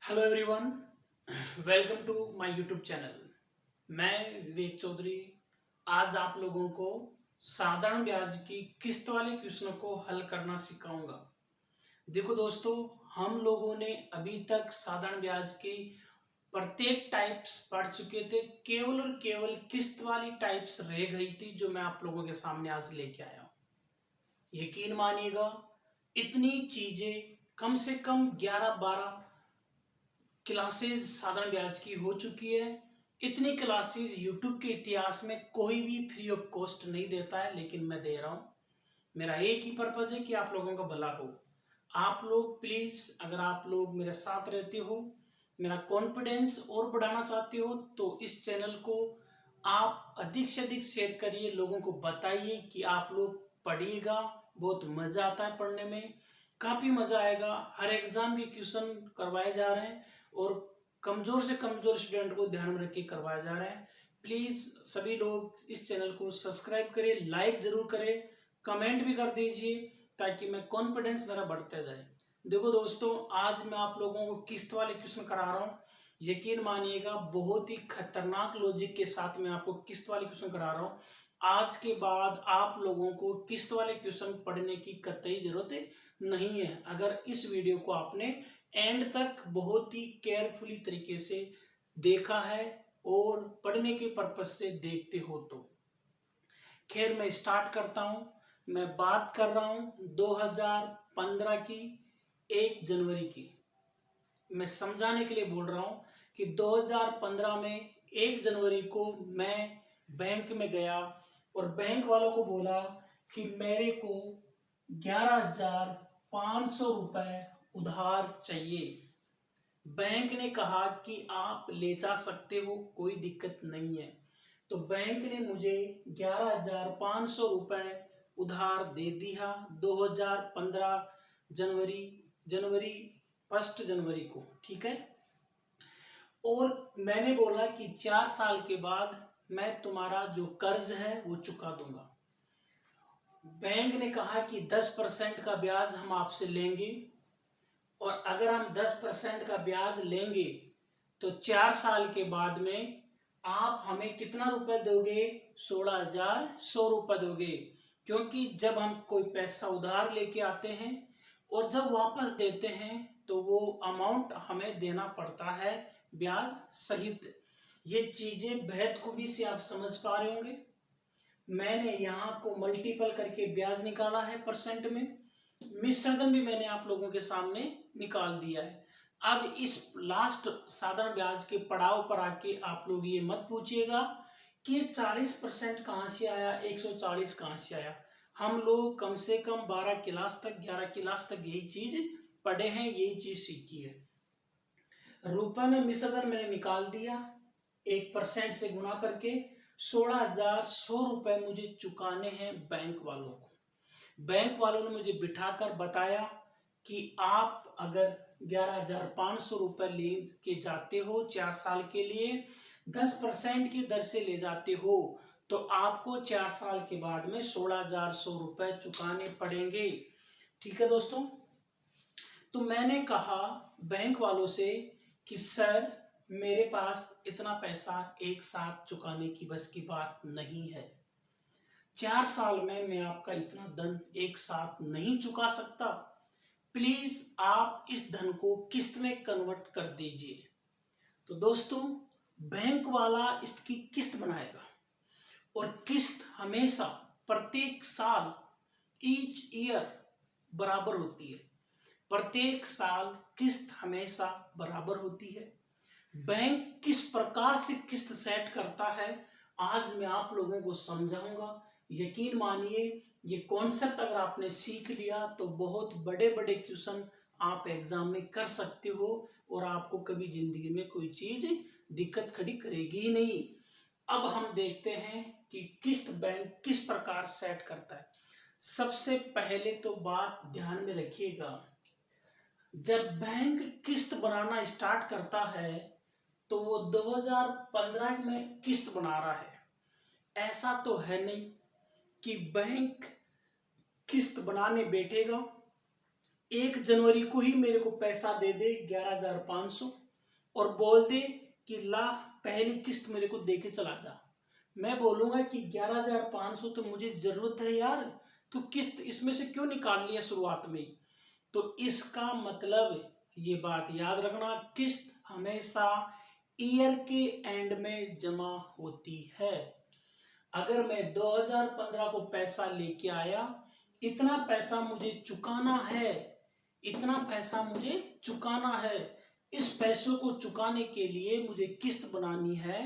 Hello everyone, welcome to my YouTube channel. मैं विवेक चौधरी आज आप लोगों को साधारण ब्याज की किस्त वाले क्वेश्चनों को हल करना सिखाऊंगा। देखो दोस्तों, हम लोगों ने अभी तक साधारण ब्याज की प्रत्येक टाइप्स पढ़ चुके थे। केवल और केवल किस्त वाली टाइप्स रह गई थी जो मैं आप लोगों के सामने आज लेके आया हूँ। यकीन मानिएगा, इतनी चीजें कम से कम 11-12 क्लासेस साधारण ब्याज की हो चुकी है। इतनी क्लासेस यूट्यूब के इतिहास में कोई भी फ्री ऑफ कॉस्ट नहीं देता है, लेकिन मैं दे रहा हूँ। मेरा एक ही पर्पज है कि आप लोगों का भला हो। आप लोग प्लीज, अगर आप लोग मेरे साथ रहते हो, मेरा कॉन्फिडेंस और बढ़ाना चाहते हो, तो इस चैनल को आप अधिक से अधिक शेयर करिए। लोगों को बताइए कि आप लोग पढ़िएगा, बहुत मजा आता है पढ़ने में, काफी मजा आएगा। हर एग्जाम के क्वेश्चन करवाए जा रहे हैं और कमजोर से कमजोर स्टूडेंट को ध्यान में रख के करवाया जा रहा है। प्लीज सभी लोग इस चैनल को सब्सक्राइब करें, लाइक जरूर करें, कमेंट भी कर दीजिए ताकि मैं कॉन्फिडेंस मेरा बढ़ता जाए। देखो दोस्तों, आज मैं आप लोगों को किस्त वाले क्वेश्चन करा रहा हूँ। यकीन मानिएगा, बहुत ही खतरनाक लॉजिक के साथ मैं आपको किस्त वाले क्वेश्चन करा रहा हूँ। आज के बाद आप लोगों को किस्त वाले क्वेश्चन पढ़ने की कतई जरूरत नहीं है, अगर इस वीडियो को आपने एंड तक बहुत ही केयरफुली तरीके से देखा है और पढ़ने के पर्पज से देखते हो तो। खैर, मैं स्टार्ट करता हूं। मैं बात कर रहा हूं 2015 की 1 जनवरी की। मैं समझाने के लिए बोल रहा हूं कि 2015 में 1 जनवरी को मैं बैंक में गया और बैंक वालों को बोला कि मेरे को 11,500 रुपए उधार चाहिए। बैंक ने कहा कि आप ले जा सकते हो, कोई दिक्कत नहीं है। तो बैंक ने मुझे 11,500 रुपए उधार दे दिया 2015 जनवरी जनवरी 1 जनवरी को, ठीक है। और मैंने बोला कि 4 साल के बाद मैं तुम्हारा जो कर्ज है वो चुका दूंगा। बैंक ने कहा कि 10% का ब्याज हम आपसे लेंगे, और अगर हम 10% का ब्याज लेंगे तो 4 साल के बाद में आप हमें कितना रुपए दोगे? 16,100 रुपए दोगे। क्योंकि जब हम कोई पैसा उधार लेके आते हैं और जब वापस देते हैं तो वो अमाउंट हमें देना पड़ता है ब्याज सहित। ये चीजें बेहद खूबी से आप समझ पा रहे होंगे। मैंने यहाँ को मल्टीपल करके ब्याज निकाला है परसेंट में, मिश्रधन भी मैंने आप लोगों के सामने निकाल दिया है। अब इस लास्ट साधारण ब्याज के पड़ाव पर आके आप लोग ये मत पूछिएगा कि 40% कहाँ से आया, 140 कहाँ से आया। हम लोग कम से कम 12 क्लास तक, 11 क्लास तक यही चीज पढ़े हैं, यही चीज सीखी है। रुपए में मिश्रधन मैंने निकाल दिया, 1% से गुणा करके 16,100 रुपए मुझे चुकाने हैं बैंक वालों को। बैंक वालों ने मुझे बिठाकर बताया कि आप अगर 11,500 रुपए ले के जाते हो 4 साल के लिए, 10% की दर से ले जाते हो, तो आपको 4 साल के बाद में 16,100 रुपए चुकाने पड़ेंगे। ठीक है दोस्तों। तो मैंने कहा बैंक वालों से कि सर, मेरे पास इतना पैसा एक साथ चुकाने की बस की बात नहीं है। 4 साल में मैं आपका इतना धन एक साथ नहीं चुका सकता। प्लीज आप इस धन को किस्त में कन्वर्ट कर दीजिए। तो दोस्तों, बैंक वाला इसकी किस्त बनाएगा और किस्त हमेशा प्रत्येक साल, ईच ईयर, बराबर होती है। प्रत्येक साल किस्त हमेशा बराबर होती है। बैंक किस प्रकार से किस्त सेट करता है आज मैं आप लोगों को समझाऊंगा। यकीन मानिए, ये कॉन्सेप्ट अगर आपने सीख लिया तो बहुत बड़े बड़े क्वेश्चन आप एग्जाम में कर सकते हो और आपको कभी जिंदगी में कोई चीज दिक्कत खड़ी करेगी ही नहीं। अब हम देखते हैं कि किस्त बैंक किस प्रकार सेट करता है। सबसे पहले तो बात ध्यान में रखिएगा, जब बैंक किस्त बनाना स्टार्ट करता है तो वो 2015 में किस्त बना रहा है। ऐसा तो है नहीं कि बैंक किस्त बनाने बैठेगा 1 जनवरी को ही मेरे को पैसा दे दे 11,500 और बोल दे कि ला पहली किस्त मेरे को दे के चला जा। मैं बोलूंगा कि 11,500 तो मुझे जरूरत है यार, तो किस्त इसमें से क्यों निकाल लिया शुरुआत में। तो इसका मतलब ये बात याद रखना, किस्त हमेशा ईयर के एंड में जमा होती है। अगर मैं 2015 को पैसा लेके आया, इतना पैसा मुझे चुकाना है, इतना पैसा मुझे चुकाना है, इस पैसों को चुकाने के लिए मुझे किस्त बनानी है,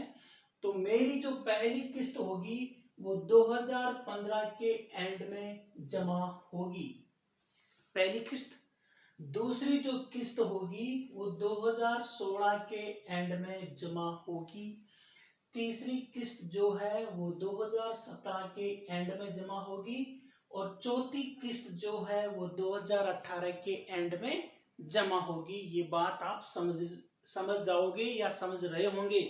तो मेरी जो पहली किस्त होगी वो 2015 के एंड में जमा होगी, पहली किस्त। दूसरी जो किस्त होगी वो 2016 के एंड में जमा होगी। तीसरी किस्त जो है वो 2017 के एंड में जमा होगी और चौथी किस्त जो है वो 2018 के एंड में जमा होगी। ये बात आप समझ जाओगे या समझ रहे होंगे,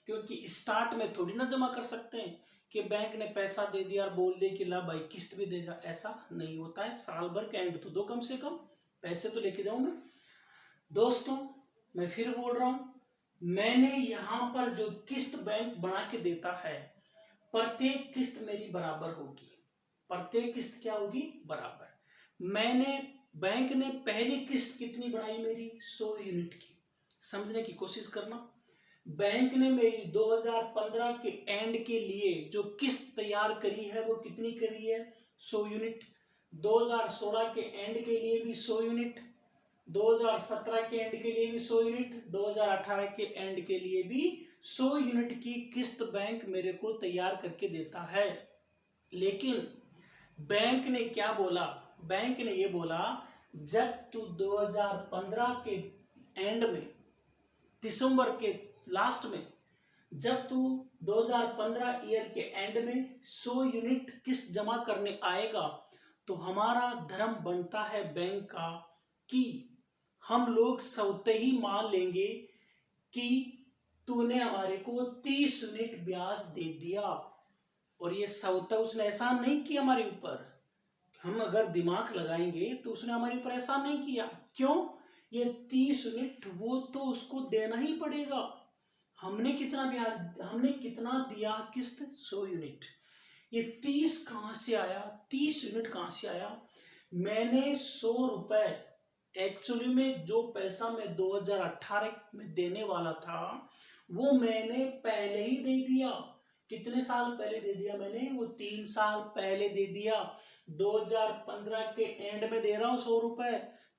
क्योंकि स्टार्ट में थोड़ी ना जमा कर सकते हैं कि बैंक ने पैसा दे दिया और बोल दे कि ला भाई किस्त भी दे जा, ऐसा नहीं होता है। साल भर का एंड तो दो, कम से कम पैसे तो लेके जाऊं मैं। दोस्तों मैं फिर बोल रहा हूं, मैंने यहां पर जो किस्त बैंक बना के देता है, प्रत्येक किस्त मेरी बराबर होगी, प्रत्येक किस्त क्या होगी, बराबर। बैंक ने पहली किस्त कितनी बनाई मेरी, 100 यूनिट की। समझने की कोशिश करना, बैंक ने मेरी 2015 के एंड के लिए जो किस्त तैयार करी है वो कितनी करी है, 100 यूनिट। 2016 के एंड के लिए भी 100 यूनिट, 2017 के एंड के लिए भी 100 यूनिट, 2018 के एंड के लिए भी 100 यूनिट की किस्त बैंक मेरे को तैयार करके देता है। लेकिन बैंक ने क्या बोला, बैंक ने ये बोला जब तू 2015 के एंड में, दिसंबर के लास्ट में, जब तू 2015 ईयर के एंड में 100 यूनिट किस्त जमा करने आएगा, तो हमारा धर्म बनता है बैंक का कि हम लोग स्वतः ही मान लेंगे कि तूने हमारे को 30 यूनिट ब्याज दे दिया। और ये स्वतः उसने एहसान नहीं किया हमारे ऊपर, हम अगर दिमाग लगाएंगे तो उसने हमारे ऊपर एहसान नहीं किया। क्यों, ये 30 यूनिट वो तो उसको देना ही पड़ेगा। हमने कितना ब्याज, हमने कितना दिया किस्त, 100 यूनिट। ये 30 कहां से आया, 30 यूनिट कहां से आया, मैंने 100 रुपए, एक्चुअली में जो पैसा मैं 2018 में देने वाला था वो मैंने पहले ही दे दिया। कितने साल पहले दे दिया मैंने, वो 3 साल पहले दे दिया। 2015 के एंड में दे रहा हूं 100 रुपए,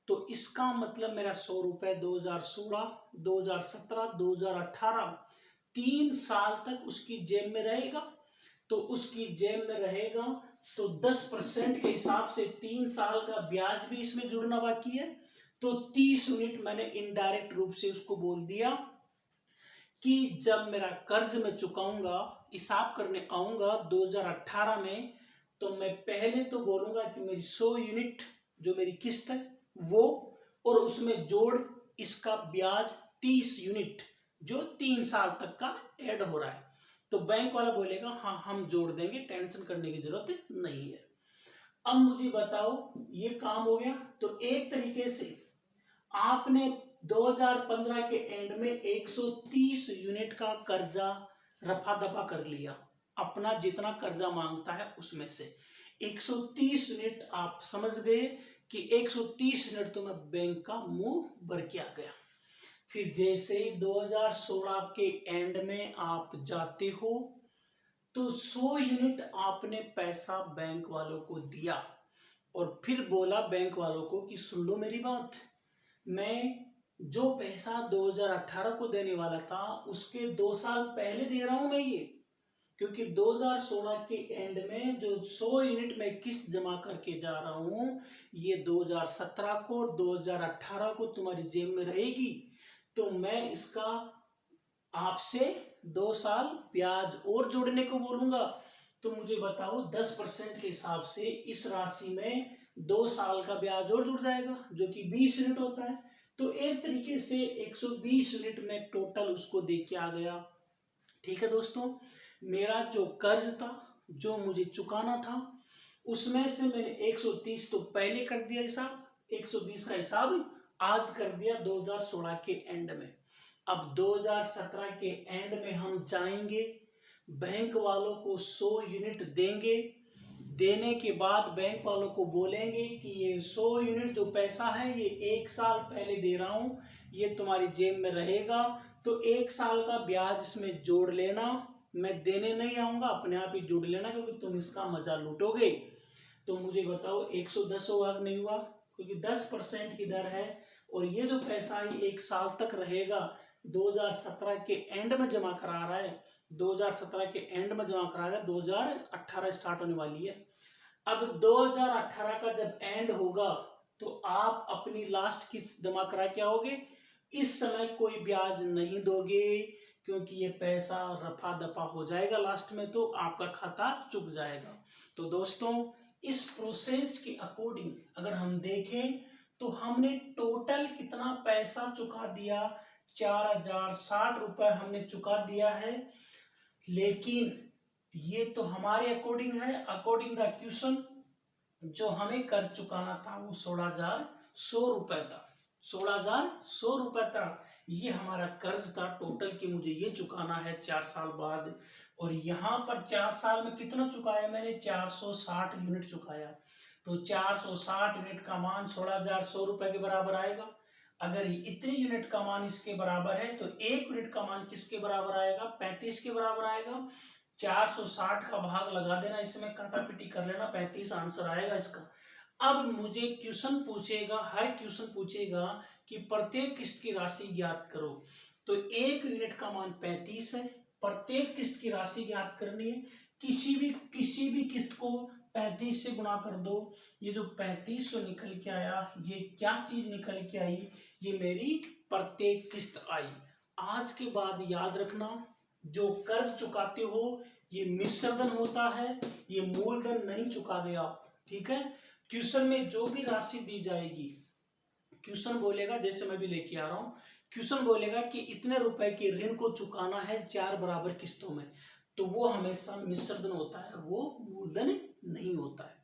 तो इसका मतलब मेरा 100 रुपए 2016, 2017, 2018 3 साल तक उसकी जेब में रहेगा। तो उसकी जेब में रहेगा तो 10% के हिसाब से 3 साल का ब्याज भी इसमें जुड़ना बाकी है। तो 30 यूनिट मैंने इनडायरेक्ट रूप से उसको बोल दिया कि जब मेरा कर्ज मैं चुकाऊंगा, हिसाब करने आऊंगा 2018 में, तो मैं पहले तो बोलूंगा कि मेरी 100 यूनिट जो मेरी किस्त है वो, और उसमें जोड़ इसका ब्याज 30 यूनिट जो 3 साल तक का ऐड हो रहा है। तो बैंक वाला बोलेगा हाँ हम जोड़ देंगे, टेंशन करने की जरूरत नहीं है। अब मुझे बताओ ये काम हो गया। तो एक तरीके से आपने 2015 के एंड में 130 यूनिट का कर्जा रफा दफा कर लिया, अपना जितना कर्जा मांगता है उसमें से 130 यूनिट आप समझ गए कि 130 यूनिट तो मैं बैंक का मुंह भर के आ गया। फिर जैसे ही 2016 के एंड में आप जाते हो तो 100 यूनिट आपने पैसा बैंक वालों को दिया और फिर बोला बैंक वालों को कि सुन लो मेरी बात, मैं जो पैसा 2018 को देने वाला था उसके 2 साल पहले दे रहा हूं मैं ये, क्योंकि 2016 के एंड में जो 100 यूनिट मैं किस्त जमा करके जा रहा हूं ये 2017 को और 2018 को तुम्हारी जेब में रहेगी। तो मैं इसका आपसे 2 साल ब्याज और जोड़ने को बोलूंगा। तो मुझे बताओ 10% के हिसाब से इस राशि में 2 साल का ब्याज और जुड़ जाएगा जो कि 20 यूनिट होता है। तो एक तरीके से 120 यूनिट में टोटल उसको दे के आ गया। ठीक है दोस्तों, मेरा जो कर्ज था जो मुझे चुकाना था उसमें से मैंने 130 तो पहले कर दिया हिसाब, 120 का हिसाब आज कर दिया 2016 के एंड में। अब 2017 के एंड में हम जाएंगे, बैंक वालों को 100 यूनिट देंगे। देने के बाद बैंक वालों को बोलेंगे कि ये 100 यूनिट जो पैसा है ये 1 साल पहले दे रहा हूँ, ये तुम्हारी जेब में रहेगा, तो 1 साल का ब्याज इसमें जोड़ लेना, मैं देने नहीं आऊँगा, अपने आप ही जोड़ लेना, क्योंकि तुम इसका मजा लूटोगे। तो मुझे बताओ 110 होगा कि नहीं हुआ, क्योंकि 10% की दर है और ये जो पैसा है 1 साल तक रहेगा। 2017 के एंड में जमा करा रहा है, 2017 के एंड में जमा करा रहा है, 2018 स्टार्ट होने वाली है। अब 2018 का जब एंड होगा तो आप अपनी लास्ट किस्त जमा करा के आओगे। इस समय कोई ब्याज नहीं दोगे, क्योंकि ये पैसा रफा दफा हो जाएगा लास्ट में, तो आपका खाता चुक जाएगा। तो दोस्तों इस प्रोसेस के अकॉर्डिंग अगर हम देखें तो हमने टोटल कितना पैसा चुका दिया, 4060 रुपए हमने चुका दिया है। लेकिन ये तो हमारे अकॉर्डिंग है, अकॉर्डिंग द क्वेश्चन जो हमें कर चुकाना था वो 16,100 रुपए था, 16,100 रुपए था। ये हमारा कर्ज था टोटल कि मुझे ये चुकाना है 4 साल बाद। और यहाँ पर 4 साल में कितना चुकाया मैंने, 460 यूनिट चुकाया। तो 460 यूनिट का मान 16,100 रुपए के बराबर आएगा। अगर इतनी यूनिट का मान इसके बराबर है तो 1 यूनिट का मान किसके बराबर आएगा, 35 के बराबर आएगा। 460 का भाग लगा देना, इसमें काटापीटी कर लेना, 35 आंसर आएगा इसका। अब मुझे क्वेश्चन पूछेगा, हर क्वेश्चन पूछेगा कि प्रत्येक किस्त की राशि ज्ञात करो। तो 1 यूनिट का मान 35 है, प्रत्येक किस्त की राशि ज्ञात करनी है। किसी भी किस्त को 35 से गुणा कर दो। ये जो 3500 निकल के आया, ये क्या चीज निकल के आई, ये मेरी प्रत्येक किस्त आई। आज के बाद याद रखना, जो कर्ज चुकाते हो ये मिश्र धन होता है, ये मूलधन नहीं चुकावे आप, ठीक है। क्वेश्चन में जो भी राशि दी जाएगी, क्वेश्चन बोलेगा, जैसे मैं भी लेके आ रहा हूं, क्वेश्चन बोलेगा कि इतने रुपए के ऋण को चुकाना है 4 बराबर किस्तों में, तो वो हमेशा मिश्र धन होता है, वो मूलधन नहीं होता है।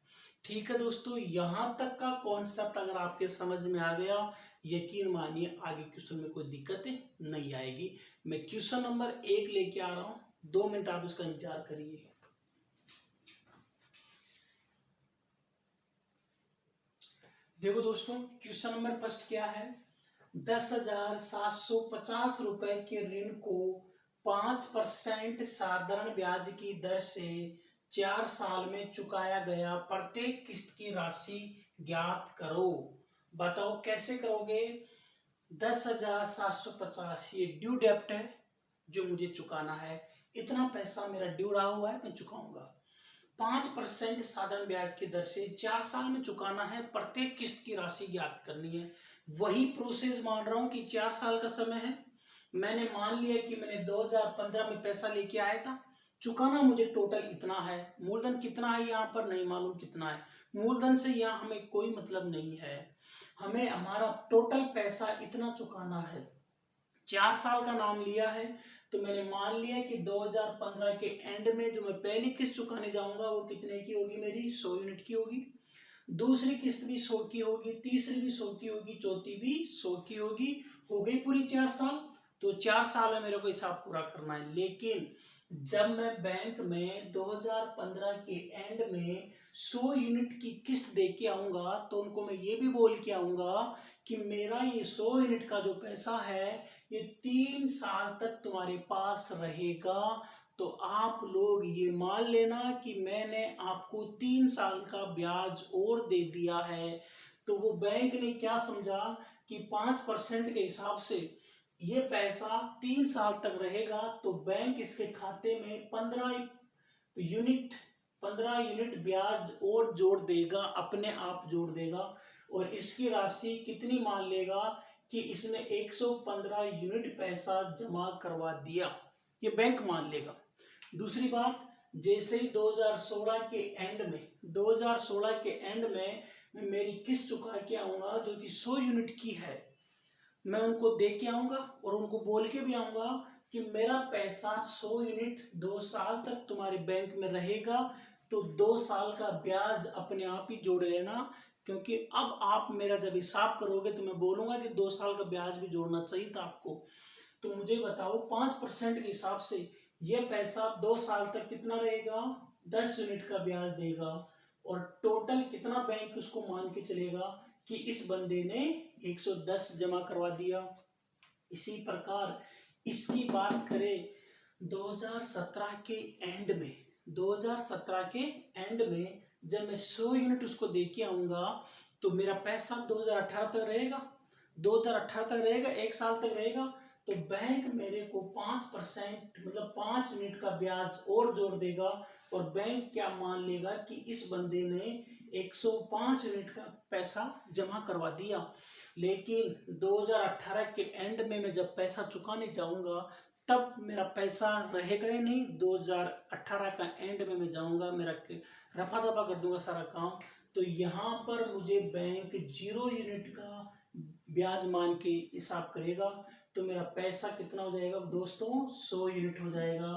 ठीक है दोस्तों, यहां तक का कॉन्सेप्ट अगर आपके समझ में आ गया, यकीन मानिए आगे क्वेश्चन में कोई दिक्कत नहीं आएगी। मैं क्वेश्चन नंबर 1 लेके आ रहा हूं, 2 मिनट आप इसका इंतजार करिए। देखो दोस्तों, क्वेश्चन नंबर फर्स्ट क्या है, 10,750 रुपए के ऋण को 5% साधारण ब्याज की दर से 4 साल में चुकाया गया, प्रत्येक किस्त की राशि ज्ञात करो। बताओ कैसे करोगे। 10,750 ये ड्यू डेप्ट है जो मुझे चुकाना है, इतना पैसा मेरा ड्यू रहा हुआ है, मैं चुकाऊंगा। 5% साधारण ब्याज की दर से 4 साल में चुकाना है, प्रत्येक किस्त की राशि ज्ञात करनी है। वही प्रोसेस मान रहा हूं कि 4 साल का समय है। मैंने मान लिया कि मैंने 2015 में पैसा लेके आया था, चुकाना मुझे टोटल इतना है। मूलधन कितना है यहाँ पर नहीं मालूम कितना है, मूलधन से यहाँ हमें कोई मतलब नहीं है, हमें हमारा टोटल पैसा इतना चुकाना है। 4 साल का नाम लिया है, तो मैंने मान लिया कि 2015 के एंड में जो मैं पहली किस्त चुकाने जाऊंगा वो कितने की होगी, मेरी 100 यूनिट की होगी। दूसरी किस्त भी 100 की होगी, तीसरी भी 100 की होगी, चौथी भी 100 की होगी। हो गई पूरी 4 साल। तो 4 साल में मेरे को हिसाब पूरा करना है। लेकिन जब मैं बैंक में 2015 के एंड में 100 यूनिट की किस्त दे के आऊंगा, तो उनको मैं ये भी बोल के आऊंगा कि मेरा ये 100 यूनिट का जो पैसा है ये 3 साल तक तुम्हारे पास रहेगा। तो आप लोग ये मान लेना कि मैंने आपको 3 साल का ब्याज और दे दिया है। तो वो बैंक ने क्या समझा कि 5% के हिसाब से ये पैसा 3 साल तक रहेगा, तो बैंक इसके खाते में 15 यूनिट ब्याज और जोड़ देगा, अपने आप जोड़ देगा। और इसकी राशि कितनी मान लेगा कि इसने 115 यूनिट पैसा जमा करवा दिया, ये बैंक मान लेगा। दूसरी बात, जैसे ही 2016 के एंड में मैं मेरी किस्त चुका के आऊंगा जो कि 100 यूनिट की है, मैं उनको दे के आऊंगा और उनको बोल के भी आऊंगा कि मेरा पैसा 100 यूनिट 2 साल तक तुम्हारे बैंक में रहेगा, तो 2 साल का ब्याज अपने आप ही जोड़ लेना। क्योंकि अब आप मेरा जब हिसाब करोगे तो मैं बोलूँगा कि 2 साल का ब्याज भी जोड़ना चाहिए था आपको। तो मुझे बताओ 5% के हिसाब से ये पैसा 2 साल तक कितना रहेगा, 10 यूनिट का ब्याज देगा। और टोटल कितना बैंक उसको मान के चलेगा कि इस बंदे ने 110 जमा करवा दिया। इसी प्रकार इसकी बात करें 2017 के एंड में, 2017 के एंड में जब मैं 100 यूनिट उसको दे के आऊँगा तो मेरा पैसा 2018 तक रहेगा, 2018 तक रहेगा, 1 साल तक रहेगा। तो बैंक मेरे को 5% मतलब 5 यूनिट का ब्याज और जोड़ देगा और बैंक क्या मान लेगा कि इस बंदे ने 105 यूनिट का पैसा जमा करवा दिया। लेकिन 2018 के एंड में मैं जब पैसा चुकाने जाऊंगा तब मेरा पैसा रहेगा ही नहीं। 2018 का एंड में मैं जाऊंगा, मेरा रफा दफा कर दूंगा सारा काम। तो यहाँ पर मुझे बैंक 0 यूनिट का ब्याज मान के हिसाब करेगा। तो मेरा पैसा कितना हो जाएगा दोस्तों, 100 यूनिट हो जाएगा।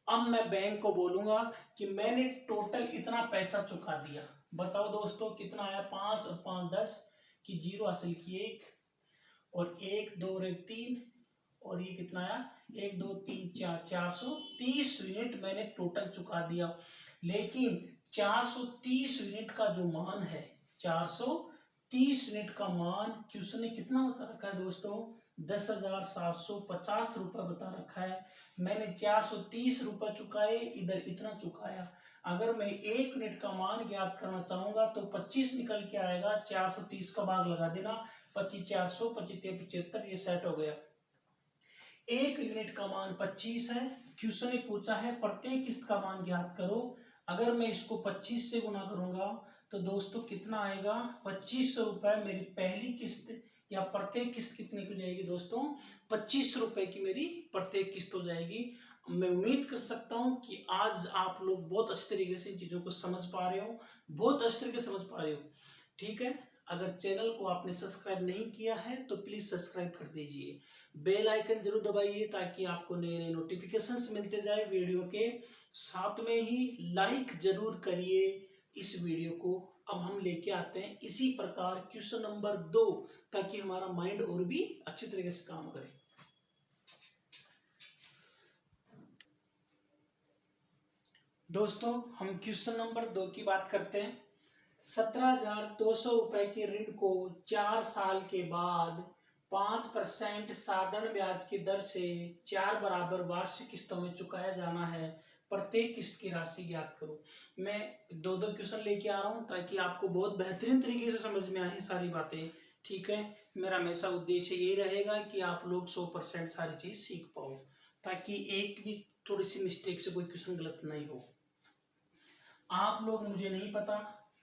अब मैं बैंक को बोलूंगा कि मैंने टोटल इतना पैसा चुका दिया। बताओ दोस्तों कितना आया, 5 और 5 10 की 0 हासिल की 1 और 1 2 और 3 और ये कितना आया 1 2 3 4 430 यूनिट मैंने टोटल चुका दिया। लेकिन 430 यूनिट का जो मान है, 430 यूनिट का मान क्वेश्चन ने कितना बता रखा है दोस्तों, 10,750 रुपये बता रखा है। मैंने 430 रुपये चुकाए, इधर इतना चुकाया। अगर मैं 1 यूनिट का मान ज्ञात करना चाहूंगा तो 25 निकल के आएगा। 430 का भाग लगा देना, 25 400 25 75, ये सेट हो गया। 1 यूनिट का मान 25 है। क्वेश्चन ने पूछा है प्रत्येक किस्त का मान ज्ञात करो। अगर मैं इसको 25 से गुना करूंगा तो दोस्तों कितना आएगा, 2500 रुपये मेरी पहली किस्त या प्रत्येक किस्त कितनी हो जाएगी दोस्तों, 2500 रुपये की मेरी प्रत्येक किस्त हो जाएगी। मैं उम्मीद कर सकता हूं कि आज आप लोग बहुत अच्छी तरीके से इन चीज़ों को समझ पा रहे हो, बहुत अच्छी तरीके से समझ पा रहे हो। ठीक है, अगर चैनल को आपने सब्सक्राइब नहीं किया है तो प्लीज़ सब्सक्राइब कर दीजिए, बेल आइकन जरूर दबाइए ताकि आपको नए नए नोटिफिकेशंस मिलते जाए वीडियो के। साथ में ही लाइक जरूर करिए इस वीडियो को। अब हम लेके आते हैं इसी प्रकार क्वेश्चन नंबर 2 ताकि हमारा माइंड और भी अच्छी तरीके से काम करे। दोस्तों हम क्वेश्चन नंबर 2 की बात करते हैं। 17,200 रुपए के ऋण को 4 साल के बाद 5% साधारण ब्याज की दर से 4 बराबर वार्षिक किस्तों में चुकाया जाना है। प्रत्येक किस्त की राशि ज्ञात करो। मैं 2-2 क्वेश्चन लेके आ रहा हूँ ताकि आपको बहुत बेहतरीन तरीके से समझ में आए सारी बातें। ठीक है, मेरा हमेशा उद्देश्य ये रहेगा कि आप लोग 100% सारी चीज़ सीख पाओ ताकि एक भी थोड़ी सी मिस्टेक से कोई क्वेश्चन गलत नहीं हो। आप लोग मुझे नहीं पता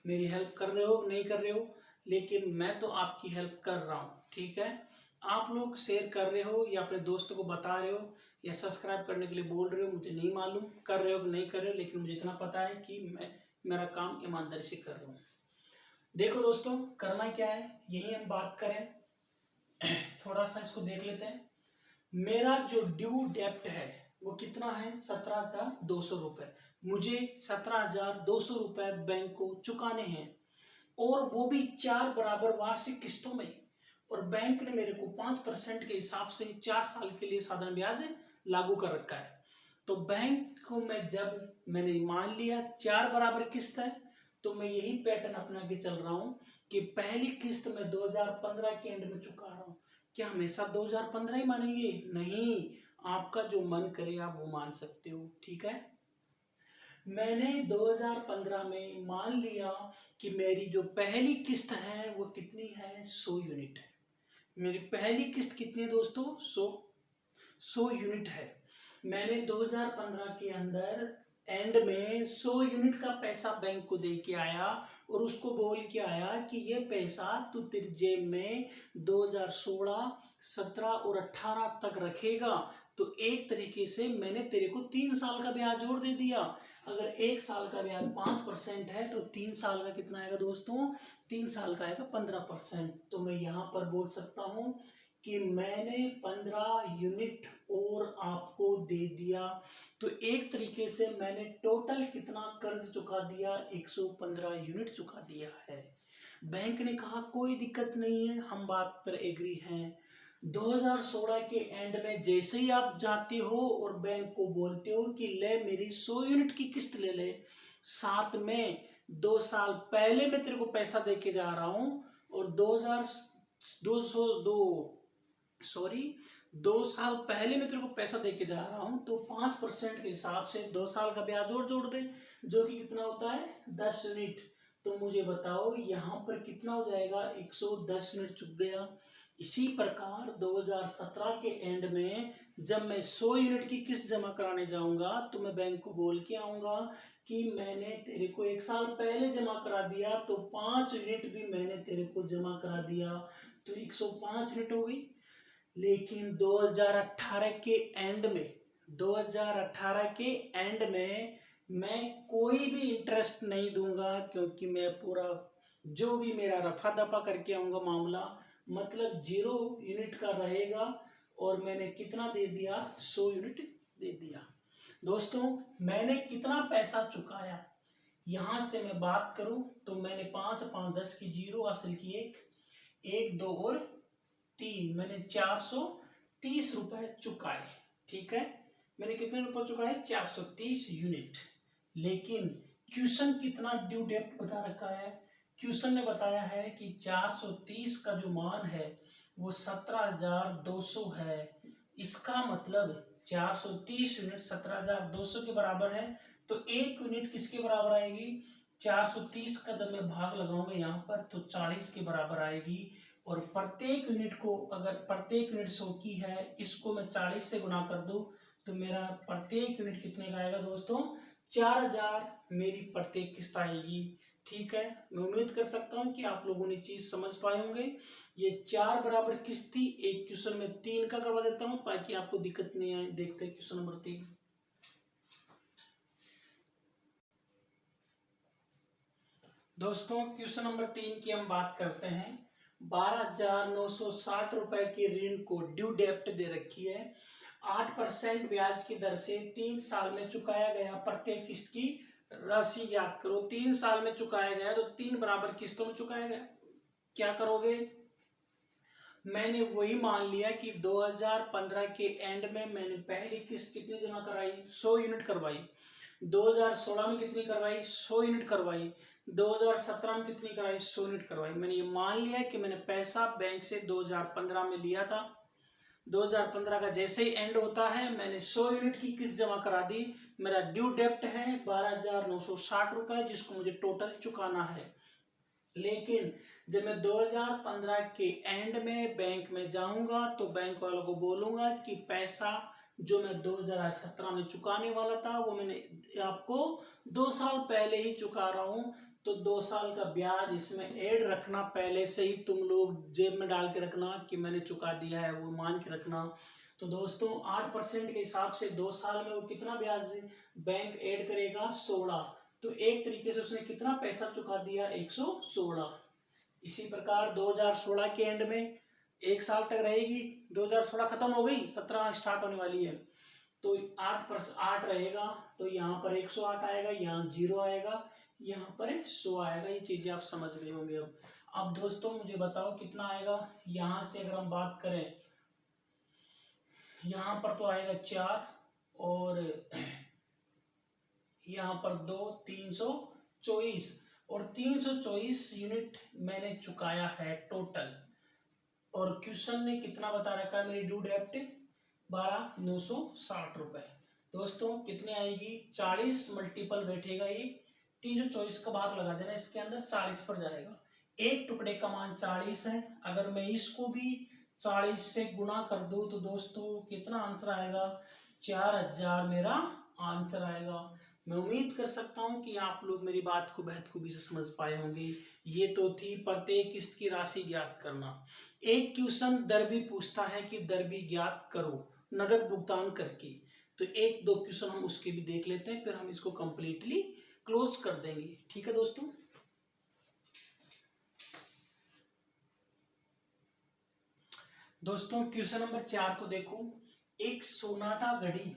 मेरी हेल्प कर रहे हो नहीं कर रहे हो, लेकिन मैं तो आपकी हेल्प कर रहा हूँ। ठीक है, आप लोग शेयर कर रहे हो या अपने दोस्तों को बता रहे हो या सब्सक्राइब करने के लिए बोल रहे हो, मुझे नहीं मालूम कर रहे हो कि नहीं कर रहे हो, लेकिन मुझे इतना पता है कि मैं मेरा काम ईमानदारी से कर रहा हूँ। देखो दोस्तों करना क्या है, यही हम बात करें। थोड़ा सा इसको देख लेते हैं। मेरा जो ड्यू डेप्ट है वो कितना है, 17,200 रुपये। मुझे 17,200 रुपये बैंक को चुकाने हैं और वो भी 4 बराबर वार्षिक किस्तों में। और बैंक ने मेरे को 5% के हिसाब से 4 साल के लिए साधारण ब्याज लागू कर रखा है। तो बैंक को मैंने मान लिया 4 बराबर किस्त है, तो मैं यही पैटर्न अपना के चल रहा हूँ कि पहली किस्त मैं 2015 के एंड में चुका रहा हूँ। क्या हमेशा 2015 ही मानेंगे? नहीं, आपका जो मन करे आप वो मान सकते हो। ठीक है, मैंने 2015 में मान लिया कि मेरी जो पहली किस्त है वो कितनी है, 100 यूनिट है। मेरी पहली किस्त कितनी है दोस्तों, 100 यूनिट है। मैंने 2015 के अंदर एंड में 100 यूनिट का पैसा बैंक को दे के आया और उसको बोल के आया कि ये पैसा तू तेरी जेब में 2016, 17 और 18 तक रखेगा। तो एक तरीके से मैंने तेरे को 3 साल का ब्याज और दे दिया। अगर 1 साल का ब्याज 5% है तो 3 साल का कितना आएगा दोस्तों, 3 साल का आएगा 15%। तो मैं यहाँ पर बोल सकता हूँ कि मैंने 15 यूनिट और आपको दे दिया। तो एक तरीके से मैंने टोटल कितना कर्ज चुका दिया, 115 यूनिट चुका दिया है। बैंक ने कहा कोई दिक्कत नहीं है, हम बात पर एग्री हैं। 2016 के एंड में जैसे ही आप जाते हो और बैंक को बोलते हो कि ले मेरी 100 यूनिट की किस्त ले ले, साथ में 2 साल पहले मैं तेरे को पैसा दे के जा रहा हूं और 2 साल पहले मैं तेरे को पैसा दे के जा रहा हूं, तो 5% के हिसाब से 2 साल का ब्याज और जोड़ दे, जो कि कितना होता है 10 यूनिट। तो मुझे बताओ यहाँ पर कितना हो जाएगा, 110 यूनिट चुक गया। इसी प्रकार 2017 के एंड में जब मैं 100 यूनिट की किस्त जमा कराने जाऊंगा तो मैं बैंक को बोल के आऊंगा कि मैंने तेरे को 1 साल पहले जमा करा दिया, तो 5 यूनिट भी मैंने तेरे को जमा करा दिया, तो 105 यूनिट हो गई। लेकिन 2018 के एंड में मैं कोई भी इंटरेस्ट नहीं दूंगा, क्योंकि मैं पूरा जो भी मेरा रफा दफा करके आऊंगा मामला, मतलब 0 यूनिट का रहेगा। और मैंने कितना दे दिया, 100 यूनिट दे दिया। दोस्तों मैंने कितना पैसा चुकाया, यहां से मैं बात करूं तो मैंने 5 5 10 की 0 हासिल की, 1 2 और 3, मैंने 430 रुपए चुकाए। ठीक है, मैंने कितने रुपए चुकाए, 430 यूनिट। लेकिन क्वेश्चन कितना ड्यू डेट बता रखा है, क्वेश्चन ने बताया है कि 430 का जो मान है वो 17,200 है। इसका मतलब 430 यूनिट 17,200 के बराबर है, तो 1 यूनिट किसके बराबर आएगी, 430 का जब मैं भाग लगाऊंगा यहाँ पर तो 40 के बराबर आएगी। और प्रत्येक यूनिट को, अगर प्रत्येक यूनिट 100 की है, इसको मैं 40 से गुना कर दूं तो मेरा प्रत्येक यूनिट कितने का आएगा दोस्तों, 4,000 मेरी प्रत्येक किस्त आएगी। ठीक है, मैं उम्मीद कर सकता हूं कि आप लोगों ने चीज समझ पाए होंगे। ये 4 बराबर किस्त थी, एक क्वेश्चन में 3 का करवा देता हूं ताकि आपको दिक्कत नहीं आए। देखते हैं क्वेश्चन नंबर 3। दोस्तों क्वेश्चन नंबर 3 की हम बात करते हैं। 12,960 रुपए के ऋण को ड्यू डेप्ट दे रखी है, 8% ब्याज की दर से 3 साल में चुकाया गया, प्रत्येक किस्त की राशि याद करो। 3 साल में चुकाया गया तो 3 बराबर किस्तों में चुकाया गया। क्या करोगे, मैंने वही मान लिया कि 2015 के एंड में मैंने पहली किस्त कितनी जमा कराई, 100 यूनिट करवाई। 2016 में कितनी करवाई, 100 यूनिट करवाई। 2017 में कितनी कराई, 100 यूनिट करवाई। मैंने ये मान लिया कि मैंने पैसा बैंक से 2015 में लिया था। 2015 का जैसे ही एंड होता है मैंने 100 यूनिट की किस्त जमा करा दी। मेरा ड्यू डेप्ट है 12,960 रुपए, जिसको मुझे टोटल चुकाना है। लेकिन जब मैं 2015 के एंड में बैंक में जाऊंगा तो बैंक वालों को बोलूंगा कि पैसा जो मैं 2017 में चुकाने वाला था वो मैंने आपको 2 साल पहले ही चुका रहा हूं, तो 2 साल का ब्याज इसमें ऐड रखना, पहले से ही तुम लोग जेब में डाल के रखना कि मैंने चुका दिया है, वो मान के रखना। तो दोस्तों 8% के हिसाब से 2 साल में वो कितना ब्याज बैंक ऐड करेगा, 16। तो एक तरीके से उसने कितना पैसा चुका दिया, 116। इसी प्रकार 2016 के एंड में 1 साल तक रहेगी, 2016 खत्म हो गई, 17 स्टार्ट होने वाली है, तो 8 रहेगा, तो यहाँ पर 108 आएगा, यहाँ 0 आएगा, यहाँ पर 100 आएगा। ये चीजें आप समझ रहे होंगे। अब दोस्तों मुझे बताओ कितना आएगा, यहाँ से अगर हम बात करें, यहाँ पर तो आएगा 4 और यहाँ पर 2, 324 और 324 यूनिट मैंने चुकाया है टोटल। और क्वेश्चन ने कितना बता रखा है, मेरी ड्यू डेप्ट 12,960 रुपए। दोस्तों कितने आएगी, 40 मल्टीपल बैठेगा, ये 324 का भाग लगा देना इसके अंदर, 40 पर जाएगा। एक टुकड़े का मान 40 है, अगर मैं इसको भी 40 से गुना कर दूं तो दोस्तों कितना आंसर आएगा, 4,000 मेरा आंसर आएगा। मैं उम्मीद कर सकता हूं कि आप लोग मेरी बात को बेहतरबी से समझ पाए होंगे। ये तो थी प्रत्येक किस्त की राशि ज्ञात करना। एक क्वेश्चन दर भी पूछता है कि दर भी ज्ञात करो नगद भुगतान करके, तो 1-2 क्वेश्चन हम उसके भी देख लेते हैं, फिर हम इसको कंप्लीटली क्लोज कर देंगे। ठीक है दोस्तों, क्वेश्चन नंबर 4 को देखो। एक सोनाटा घड़ी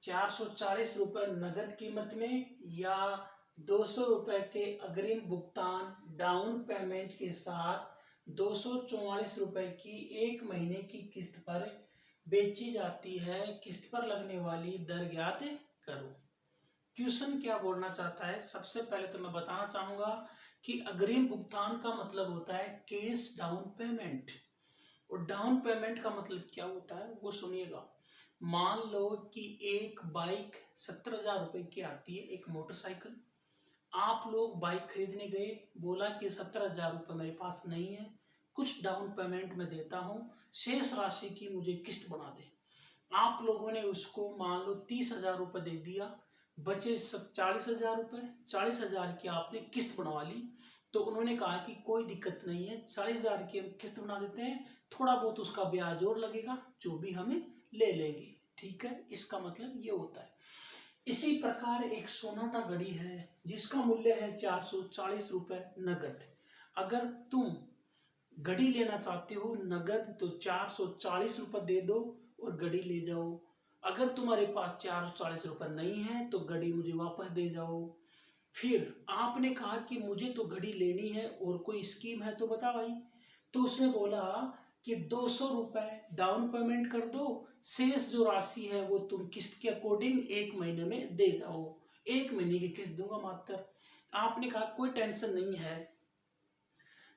440 रुपए नगद कीमत में या 200 रुपए के अग्रिम भुगतान डाउन पेमेंट के साथ 244 रुपए की 1 महीने की किस्त पर बेची जाती है, किस्त पर लगने वाली दर ज्ञात करो। क्वेश्चन क्या बोलना चाहता है, सबसे पहले तो मैं बताना चाहूंगा कि अग्रिम भुगतान का मतलब होता है कैश डाउन पेमेंट, और डाउन पेमेंट का मतलब क्या होता है वो सुनिएगा। मान लो कि एक बाइक 17,000 रुपए की आती है, एक मोटरसाइकिल। आप लोग बाइक खरीदने गए, बोला कि 17,000 रुपये मेरे पास नहीं है, कुछ डाउन पेमेंट में देता हूँ, शेष राशि की मुझे किस्त बना दे। आप लोगों ने उसको मान लो 30,000 रुपये दे दिया, बचे सब 40,000 रुपये, 40,000 की आपने किस्त बनवा ली। तो उन्होंने कहा कि कोई दिक्कत नहीं है, 40,000 की हम किस्त बना देते हैं, थोड़ा बहुत उसका ब्याज और लगेगा, जो भी हमें ले लेंगे। ठीक है, इसका मतलब ये होता है। इसी प्रकार एक सोनाटा घड़ी है जिसका मूल्य है 440 रुपये नगद। अगर तुम घड़ी लेना चाहते हो नगद तो 440 रुपये दे दो और घड़ी ले जाओ। अगर तुम्हारे पास 440 रुपये नहीं है तो घड़ी मुझे वापस दे जाओ। फिर आपने कहा कि मुझे तो घड़ी लेनी है और कोई स्कीम है तो बता भाई। तो उसने बोला कि 200 रुपये डाउन पेमेंट कर दो, शेष जो राशि है वो तुम किस्त के अकॉर्डिंग 1 महीने में दे जाओ, 1 महीने की किस्त दूंगा मात्र। आपने कहा कोई टेंशन नहीं है।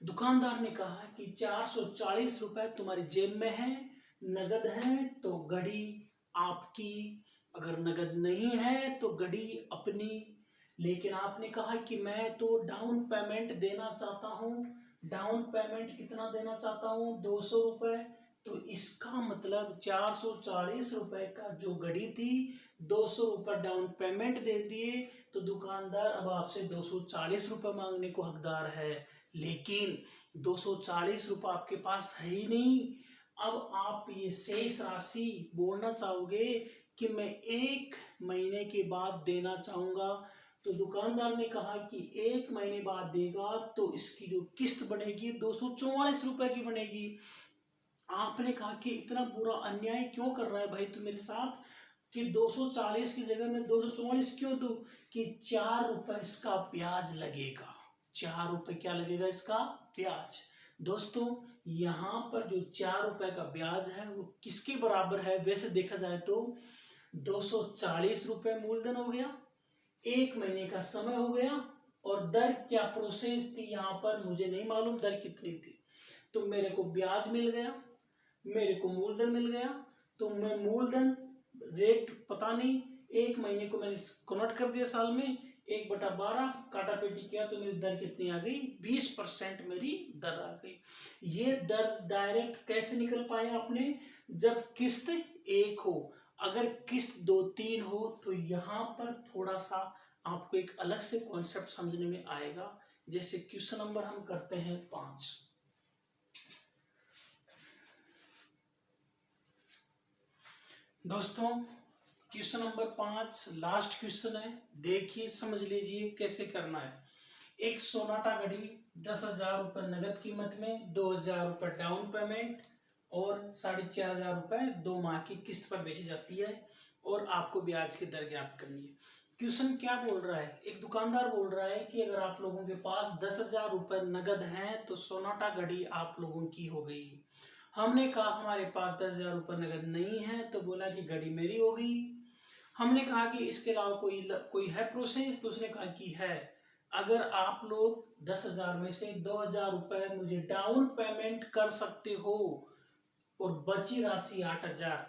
दुकानदार ने कहा कि 440 रुपये तुम्हारी जेब में है, नगद है तो घड़ी आपकी, अगर नगद नहीं है तो घड़ी अपनी। लेकिन आपने कहा कि मैं तो डाउन पेमेंट देना चाहता हूँ, डाउन पेमेंट कितना देना चाहता हूँ, 200 रुपये। तो इसका मतलब 440 रुपये का जो घड़ी थी, 200 रुपये डाउन पेमेंट दे दिए, तो दुकानदार अब आपसे 240 रुपये मांगने को हकदार है। लेकिन 240 रुपये आपके पास है ही नहीं। अब आप ये शेष राशि बोलना चाहोगे कि मैं 1 महीने के बाद देना चाहूँगा। तो दुकानदार ने कहा कि 1 महीने बाद देगा तो इसकी जो किस्त बनेगी 244 रुपये की बनेगी। आपने कहा कि इतना बुरा अन्याय क्यों कर रहा है भाई तू मेरे साथ, कि 240 की जगह में 244 क्यों दूं, कि 4 रुपये इसका ब्याज लगेगा। 4 रुपये क्या लगेगा इसका ब्याज। दोस्तों यहाँ पर जो 4 रुपये का ब्याज है वो किसके बराबर है, वैसे देखा जाए तो 240 रुपये मूलधन हो गया, 1 महीने का समय हो गया, और दर क्या प्रोसेस थी यहाँ पर मुझे नहीं मालूम दर कितनी थी। तो मेरे को ब्याज मिल गया, मेरे को मूलधन मिल गया। तो मैं मूलधन रेट पता नहीं, 1 महीने को मैंने कन्वर्ट कर दिया साल में, 1/12 काटा पेटी किया तो मेरी दर कितनी आ गई, 20% मेरी दर आ गई। ये दर डायरेक्ट कैसे निकल पाए आपने, जब किस्त 1 हो। अगर किस्त 2-3 हो तो यहाँ पर थोड़ा सा आपको एक अलग से कॉन्सेप्ट समझने में आएगा। जैसे क्वेश्चन नंबर हम करते हैं 5। दोस्तों क्वेश्चन नंबर 5 लास्ट क्वेश्चन है, देखिए समझ लीजिए कैसे करना है। एक सोनाटा घड़ी 10,000 रुपये नगद कीमत में, 2,000 रुपये डाउन पेमेंट और 4,500 रुपये 2 माह की किस्त पर बेची जाती है और आपको ब्याज की दर ज्ञात करनी है। क्वेश्चन क्या बोल रहा है, एक दुकानदार बोल रहा है कि अगर आप लोगों के पास 10,000 रुपये नगद हैं तो सोनाटा घड़ी आप लोगों की हो गई। हमने कहा हमारे पास 10,000 रुपये नगद नहीं है, तो बोला कि घड़ी मेरी हो गई। हमने कहा कि इसके अलावा कोई है प्रोसेस, तो उसने कहा कि है। अगर आप लोग 10,000 में से 2,000 रुपये मुझे डाउन पेमेंट कर सकते हो और बची राशि 8,000,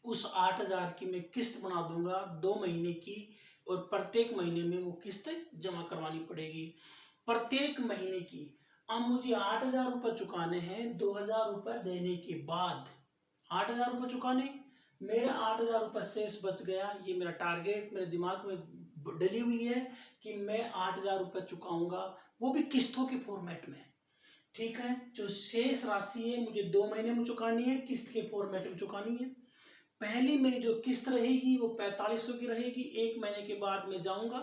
उस 8,000 की मैं किस्त बना दूंगा 2 महीने की, और प्रत्येक महीने में वो किस्त जमा करवानी पड़ेगी प्रत्येक महीने की। अब मुझे 8,000 रुपये चुकाने हैं, 2,000 रुपये देने के बाद 8,000 रुपये चुकाने, मेरा 8,000 रुपये शेष बच गया। ये मेरा टारगेट मेरे दिमाग में डली हुई है कि मैं 8,000 रुपये चुकाऊंगा, वो भी किस्तों के फॉर्मेट में। ठीक है, जो शेष राशि है मुझे 2 महीने में चुकानी है, किस्त के फॉर्मेट में चुकानी है। पहली मेरी जो किस्त रहेगी वो 4500 की रहेगी, 1 महीने के बाद मैं जाऊंगा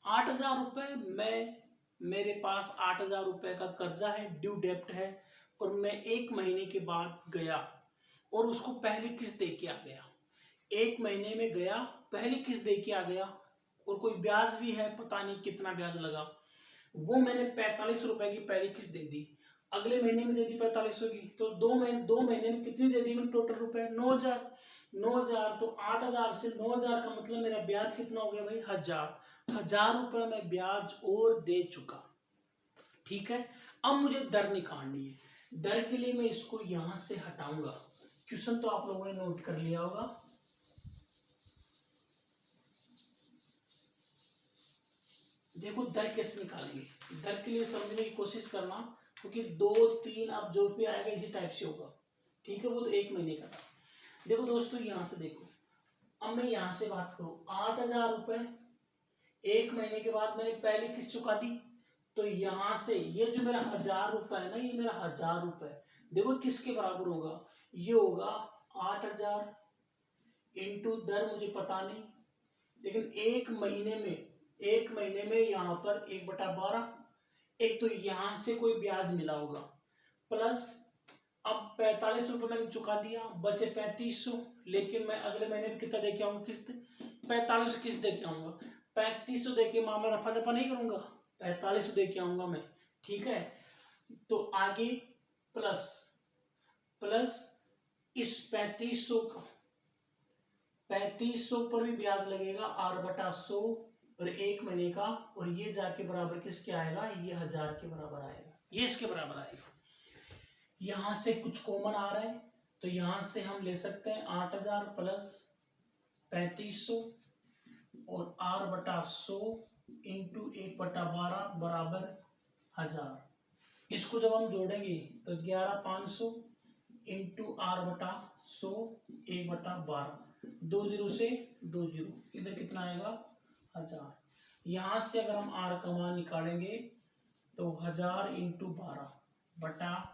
8,000 रुपये, मेरे पास 8,000 रुपये का कर्जा है, ड्यू डेप्ट है, और मैं 1 महीने के बाद गया और उसको पहली किस्त दे के आ गया। 1 महीने में गया, पहली किस्त दे के आ गया, और कोई ब्याज भी है, पता नहीं कितना ब्याज लगा। वो मैंने 45 रुपए की पहली किस्त दे दी, अगले महीने में दे दी 4500 की, तो दो महीने में कितनी दे दी मैंने टोटल रुपए 9000 तो 8000 से 9000 का मतलब मेरा ब्याज कितना हो गया भाई 1000 रुपए मैं ब्याज और दे चुका। ठीक है, अब मुझे दर निकालनी है। दर के लिए मैं इसको यहां से हटाऊंगा। क्वेश्चन तो आप लोगों ने नोट कर लिया होगा। देखो दर कैसे निकालेंगे, दर के लिए समझने की कोशिश करना, क्योंकि 2 3 अब जो भी आएगा इसी टाइप से होगा। ठीक है, वो तो 1 महीने का था। देखो दोस्तों यहां से देखो, अब मैं यहां से बात करूं 8000 रुपए 1 महीने के बाद मैंने पहली किस्त चुका दी, तो यहां से ये जो मेरा 1000 रुपए है ना, ये मेरा 1000 रुपए देखो किसके बराबर होगा, ये होगा 8000 इंटू दर मुझे पता नहीं, लेकिन एक महीने में यहाँ पर 1/12, एक तो यहां से कोई ब्याज मिला होगा, प्लस अब 45 रुपए मैंने चुका दिया, बचे 3500, लेकिन मैं अगले महीने में कितना देके आऊंगा किस्त, 4500 किस्त देके आऊंगा। 3500 देके मामला रफा दफा नहीं करूंगा, 4500 देके आऊंगा मैं। ठीक है, तो आगे प्लस इस 3500 पर भी ब्याज लगेगा R/100 और 1 महीने का, और ये जाके बराबर किसके आएगा, ये 1000 के बराबर आएगा, ये इसके बराबर आएगा। यहां से कुछ कॉमन आ रहा है, तो यहां से हम ले सकते हैं 8000 प्लस 3500 और R/100 इंटू 1/12 बराबर 1000। इसको जब हम जोड़ेंगे तो 11500 इंटू R/100 1/12, 2 0 से 2 0, इधर कितना आएगा 1000। यहां से अगर हम R का मान निकालेंगे तो 1000 इंटू 12 बटा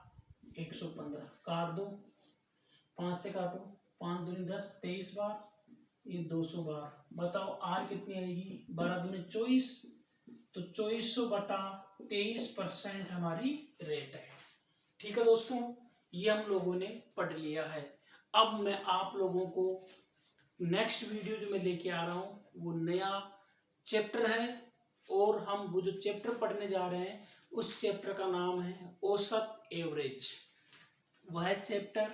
115, काट दो, 5 से काटो, 5 दूनी 10, 23 बार, ये 200 बार। बताओ R कितनी आएगी, 12 दूनी 24, तो 2400 बटा 23% हमारी रेट है। ठीक है दोस्तों, ये हम लोगों ने पढ़ लिया है। अब मैं आप लोगों को नेक्स्ट वीडियो जो मैं लेके आ रहा हूँ वो नया चैप्टर है, और हम वो जो चैप्टर पढ़ने जा रहे हैं उस चैप्टर का नाम है औसत एवरेज। वह चैप्टर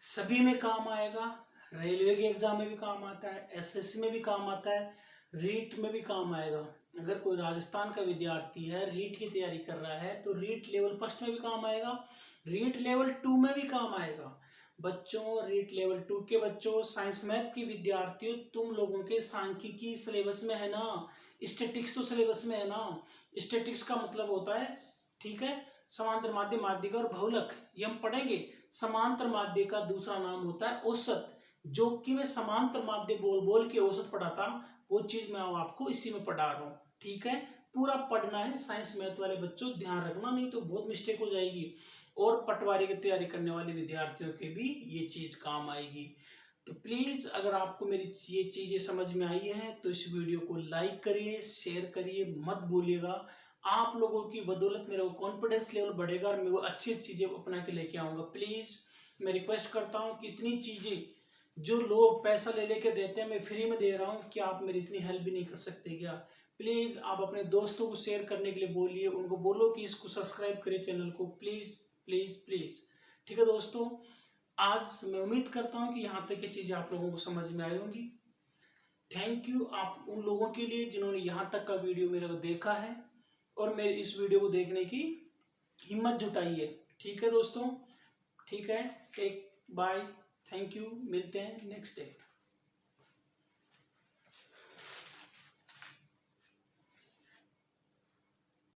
सभी में काम आएगा, रेलवे के एग्जाम में भी काम आता है, एसएससी में भी काम आता है, रीट में भी काम आएगा। अगर कोई राजस्थान का विद्यार्थी है, रीट की तैयारी कर रहा है, तो रीट लेवल 1 में भी काम आएगा, रीट लेवल 2 में भी काम आएगा। बच्चों, रीट लेवल 2 के बच्चों, साइंस मैथ के विद्यार्थियों, तुम लोगों के सांख्यिकी सिलेबस में है ना, स्टैटिक्स तो सिलेबस में है ना। स्टैटिक्स का मतलब होता है, ठीक है, समांतर माध्य, माध्यिका और बहुलक, ये हम पढ़ेंगे। समांतर माध्य का दूसरा नाम होता है औसत, जो कि मैं समांतर माध्य बोल के औसत पढ़ाता, वो चीज मैं आपको इसी में पढ़ा रहा हूँ। ठीक है, पूरा पढ़ना है साइंस मैथ वाले बच्चों, ध्यान रखना, नहीं तो बहुत मिस्टेक हो जाएगी, और पटवारी की तैयारी करने वाले विद्यार्थियों के भी ये चीज काम आएगी। तो प्लीज अगर आपको मेरी ये चीजें समझ में आई हैं तो इस वीडियो को लाइक करिए, शेयर करिए, मत भूलिएगा। आप लोगों की बदौलत मेरा कॉन्फिडेंस लेवल बढ़ेगा और मैं वो अच्छी चीजें अपना के लेके आऊंगा। प्लीज मैं रिक्वेस्ट करता हूँ कि इतनी चीजें जो लोग पैसा ले लेके देते हैं, मैं फ्री में दे रहा हूँ, कि आप मेरी इतनी हेल्प भी नहीं कर सकते क्या? प्लीज आप अपने दोस्तों को शेयर करने के लिए बोलिए, उनको बोलो कि इसको सब्सक्राइब करिए चैनल को, प्लीज प्लीज प्लीज। ठीक है दोस्तों, आज मैं उम्मीद करता हूँ कि यहाँ तक की चीजें आप लोगों को समझ में आई होंगी। थैंक यू आप उन लोगों के लिए जिन्होंने यहाँ तक का वीडियो मेरे को देखा है और मेरे इस वीडियो को देखने की हिम्मत जुटाई है। ठीक है दोस्तों, ठीक है, टेक बाय, थैंक यू, मिलते हैं नेक्स्ट डे।